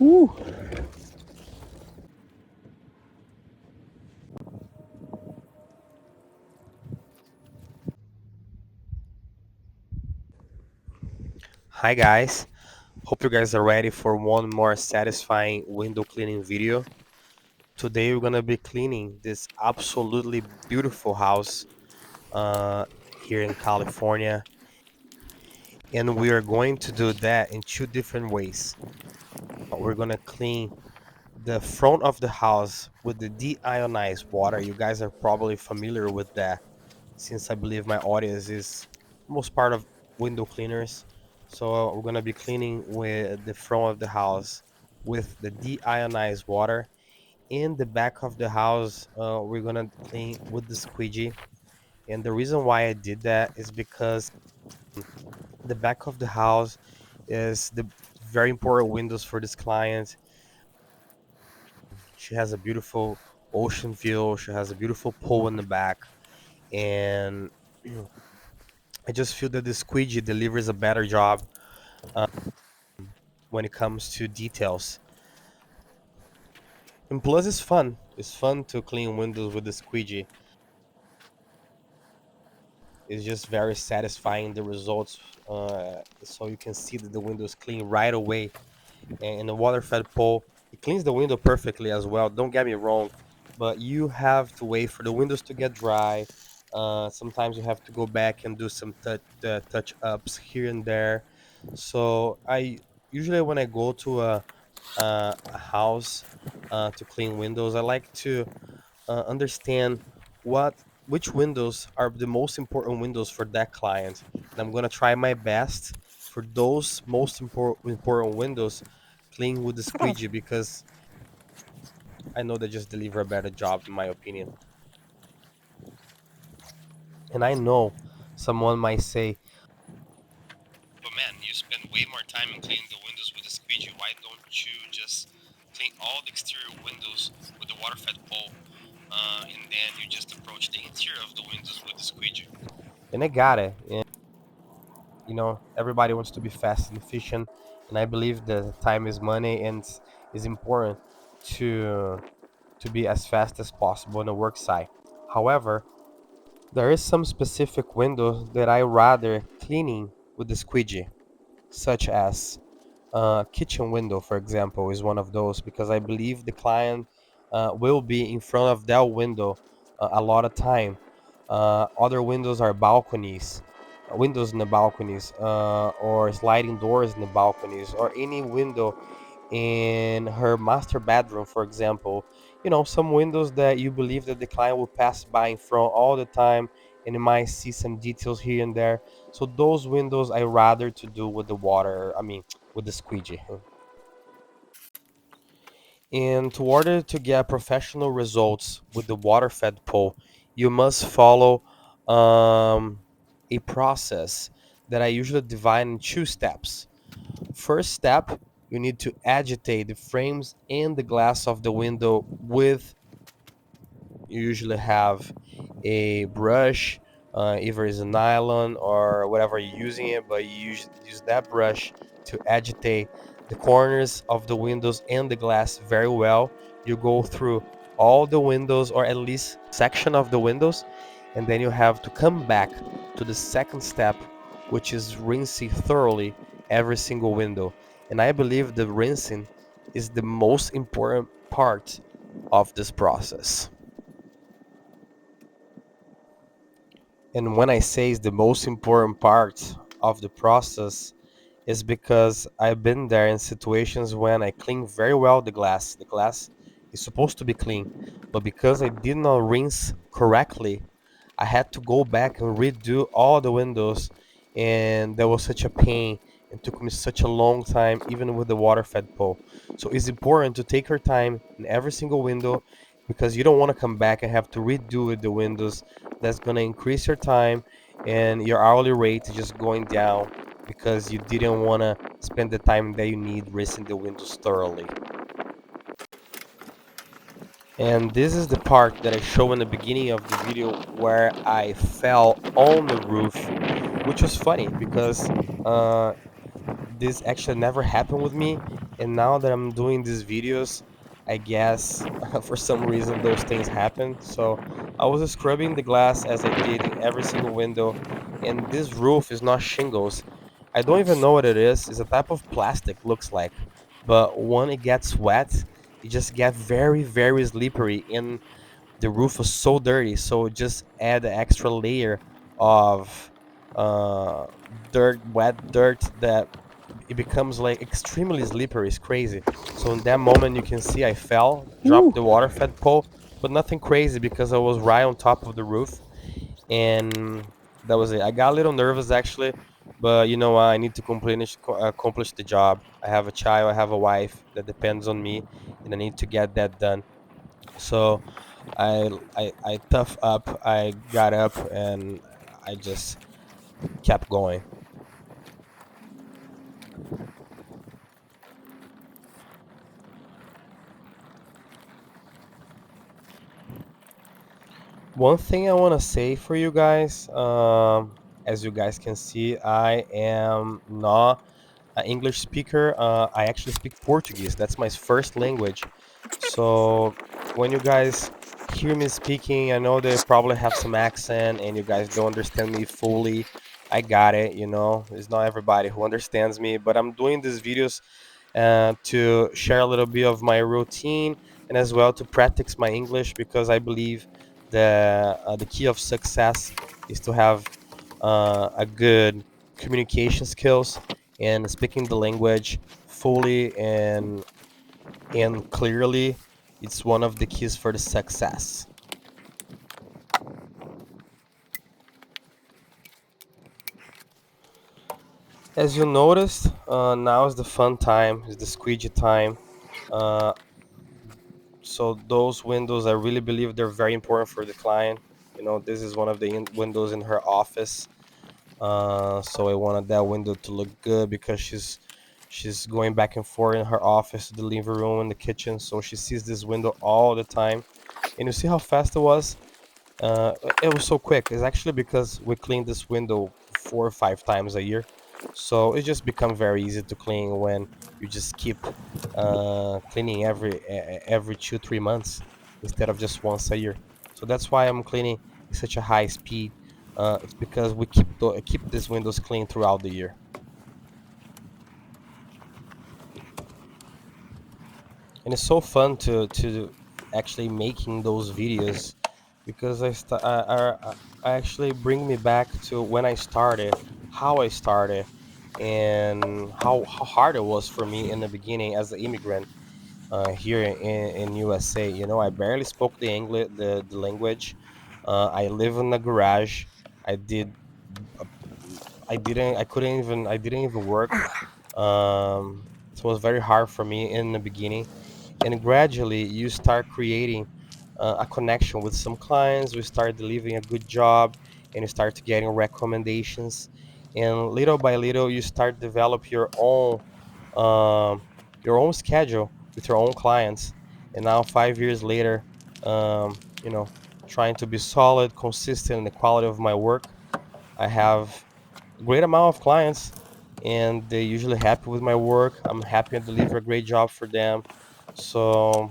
Ooh. Hi guys, hope you guys are ready for one more satisfying window cleaning video. Today we're gonna be cleaning this absolutely beautiful house here in California, and we are going to do that in two different ways. We're gonna clean the front of the house with the deionized water. You guys are probably familiar with that, since I believe my audience is most part of window cleaners. So we're gonna be cleaning with the front of the house with the deionized water. In the back of the house, we're gonna clean with the squeegee. And the reason why I did that is because the back of the house is the very important windows for this client. She has a beautiful ocean view. She has a beautiful pool in the back, and I just feel that the squeegee delivers a better job uh, when it comes to details. And plus, it's fun. It's fun to clean windows with the squeegee. It's just very satisfying. The results, so you can see that the window is clean right away. And the water-fed pole, it cleans the window perfectly as well. Don't get me wrong, but you have to wait for the windows to get dry. Sometimes you have to go back and do some touch ups here and there. So I usually when I go to a house to clean windows, I like to understand which windows are the most important windows for that client, and I'm gonna try my best for those most important windows clean with the squeegee because I know they just deliver a better job in my opinion. And I know someone might say, "But man, you spend way more time in cleaning the windows with the squeegee. Why don't you just clean all the exterior windows with the water-fed pole, and then you just approach the interior of the windows with the squeegee?" And I got it. And everybody wants to be fast and efficient, and I believe that time is money, and it's important to be as fast as possible on the work site. However, there is some specific windows that I rather cleaning with the squeegee, such as kitchen window, for example, is one of those because I believe the client will be in front of that window a lot of time. Other windows are balconies, windows in the balconies, or sliding doors in the balconies, or any window in her master bedroom, for example. Some windows that you believe that the client will pass by in front all the time, and you might see some details here and there. So those windows I rather to do with the water. I mean, with the squeegee. And to order to get professional results with the water-fed pole, you must follow a process that I usually divide in two steps. First step, you need to agitate the frames and the glass of the window with, you usually have a brush, either is a nylon or whatever you're using it, but you use that brush to agitate the corners of the windows and the glass very well. You go through all the windows, or at least section of the windows, and then you have to come back to the second step, which is rinsing thoroughly every single window. And I believe the rinsing is the most important part of this process. And when I say it's the most important part of the process, is because I've been there in situations when I clean very well the glass. The glass is supposed to be clean, but because I did not rinse correctly, I had to go back and redo all the windows, and that was such a pain and took me such a long time, even with the water fed pole. So it's important to take your time in every single window because you don't want to come back and have to redo the windows. That's going to increase your time, and your hourly rate is just going down because you didn't want to spend the time that you need rinsing the windows thoroughly. And this is the part that I show in the beginning of the video where I fell on the roof, which was funny because this actually never happened with me. And now that I'm doing these videos, I guess for some reason those things happen. So I was scrubbing the glass as I did in every single window, and this roof is not shingles. I don't even know what it is. It's a type of plastic, looks like. But when it gets wet, it just gets very, very slippery, and the roof was so dirty. So just add an extra layer of uh, wet dirt, that it becomes like extremely slippery. It's crazy. So in that moment, you can see I fell, dropped Ooh. the water fed pole, but nothing crazy because I was right on top of the roof, and that was it. I got a little nervous actually, but you know what? I need to accomplish the job. I have a child, I have a wife that depends on me, and I need to get that done. So I tough up. I got up and I just kept going. One thing I want to say for you guys, as you guys can see, I am not an English speaker. I actually speak Portuguese. That's my first language. So when you guys hear me speaking, I know they probably have some accent and you guys don't understand me fully. I got it, you know. It's not everybody who understands me, but I'm doing these videos to share a little bit of my routine and as well to practice my English, because I believe the key of success is to have a good communication skills and speaking the language fully and clearly. It's one of the keys for the success. As you noticed, now is the fun time, is the squeegee time. Uh, so those windows, I really believe they're very important for the client. You know, this is one of the windows in her office. So I wanted that window to look good because she's going back and forth in her office to the living room and the kitchen, so she sees this window all the time. And you see how fast it was. It was so quick. It's actually because we clean this window 4 or 5 times a year, so it just become very easy to clean when you just keep cleaning every 2 3 months instead of just once a year. So that's why I'm cleaning at such a high speed. It's because we keep these windows clean throughout the year, and it's so fun to actually making those videos, because I actually bring me back to when I started, how I started, and how hard it was for me in the beginning as an immigrant here in USA. You know, I barely spoke the language. I live in a garage. I did uh, I didn't even work. So it was very hard for me in the beginning, and gradually you start creating a connection with some clients. We start delivering a good job, and you start getting recommendations, and little by little you start develop um, your own schedule with your own clients. And now 5 years later, you know, trying to be solid, consistent in the quality of my work, I have a great amount of clients, and they're usually happy with my work. I'm happy to deliver a great job for them. So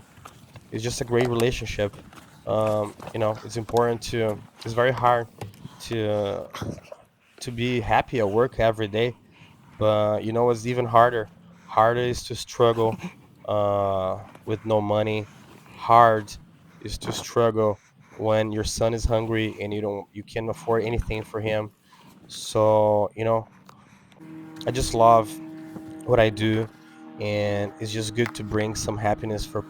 it's just a great relationship. You know, it's important to. It's very hard to to be happy at work every day, but you know what's even harder? Harder is to struggle with no money. Hard is to struggle when your son is hungry and you can't afford anything for him. So you know, I just love what I do, and it's just good to bring some happiness for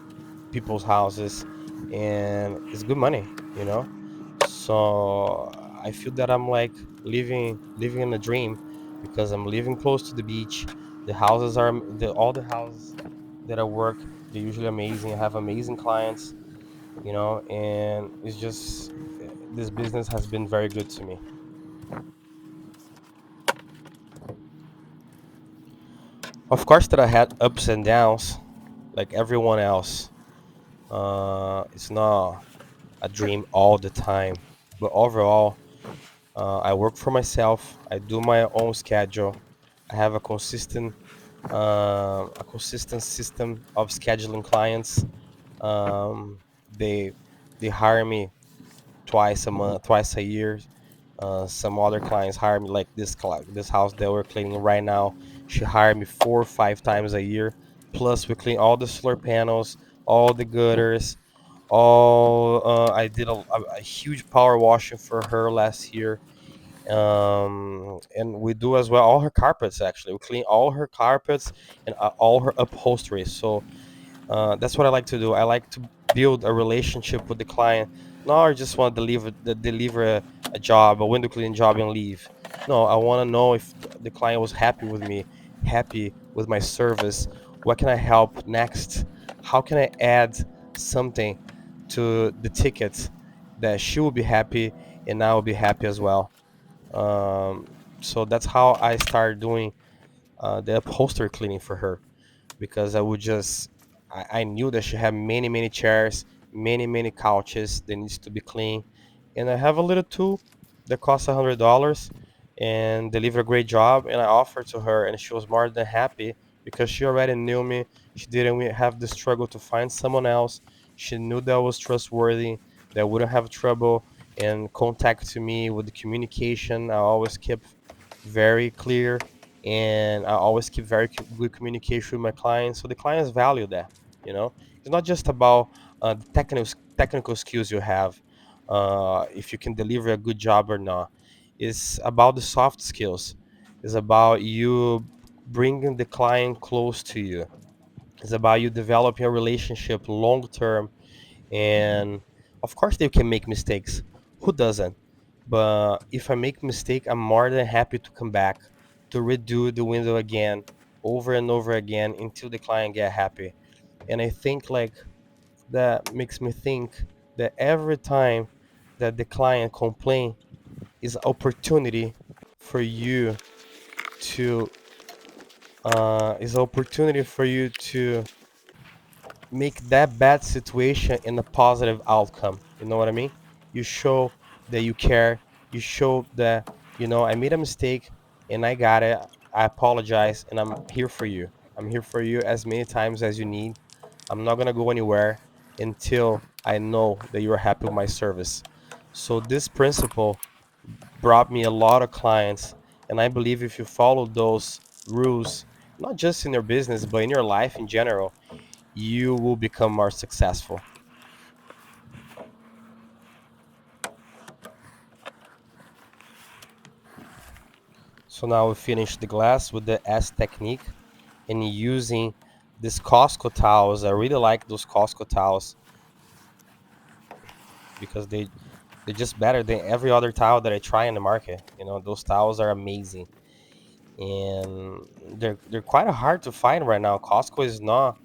people's houses, and it's good money, you know. So I feel that I'm like living in a dream, because I'm living close to the beach. The houses are all the houses that I work, they're usually amazing. I have amazing clients, you know, and it's just this business has been very good to me. Of course that I had ups and downs like everyone else. It's not a dream all the time, but overall, I work for myself. I do my own schedule. I have a consistent. a consistent system of scheduling clients. Um, they they hire me twice a month, twice a year. Some other clients hire me, like this house that we're cleaning right now. She hired me 4 or 5 times a year. Plus, we clean all the solar panels, all the gutters, all. I did a huge power washing for her last year. And we do as well all her carpets. Actually, we clean all her carpets and all her upholstery. So that's what I like to do. I like to build a relationship with the client. No, I just want to deliver a job, a window cleaning job, and leave. No, I want to know if the client was happy with me, happy with my service. What can I help next? How can I add something to the ticket that she will be happy and I will be happy as well. Um, so that's how I started doing the upholstery cleaning for her, because I would just I knew that she had many chairs, many couches that needs to be clean, and I have a little tool that costs $100 and deliver a great job, and I offered to her, and she was more than happy because she already knew me. She didn't have the struggle to find someone else. She knew that I was trustworthy, that I wouldn't have trouble and contacting me with the communication. I always kept very clear, and I always keep very good communication with my clients. So the clients value that. You know, it's not just about the technical skills you have, if you can deliver a good job or not. It's about the soft skills. It's about you bringing the client close to you. It's about you developing a relationship long term, and of course they can make mistakes. Who doesn't? But if I make mistake, I'm more than happy to come back to redo the window again, over and over again, until the client get happy. And I think like that makes me think that every time that the client complain is opportunity for you to make that bad situation in a positive outcome. You know what I mean? You show that you care. You show that, I made a mistake and I got it. I apologize and I'm here for you. I'm here for you as many times as you need. I'm not gonna go anywhere until I know that you're happy with my service. So this principle brought me a lot of clients, and I believe if you follow those rules, not just in your business but in your life in general, you will become more successful. So now we finish the glass with the S technique and using these Costco towels. I really like those Costco towels because they're just better than every other towel that I try in the market. Those towels are amazing, and they're quite hard to find right now. Costco is not.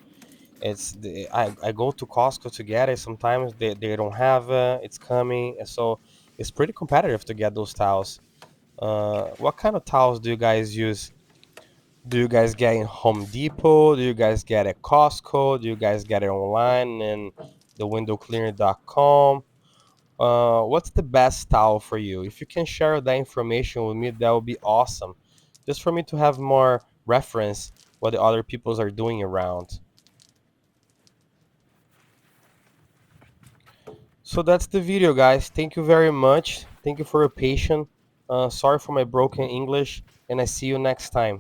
I go to Costco to get it. Sometimes they don't have it's coming, and so it's pretty competitive to get those towels. What kind of towels do you guys use? Do you guys get in Home Depot? Do you guys get at Costco? Do you guys get it online in the windowcleaner.com? What's the best towel for you? If you can share that information with me, that would be awesome. Just for me to have more reference what the other peoples are doing around. So that's the video, guys. Thank you very much. Thank you for your patience. Sorry for my broken English, and I see you next time.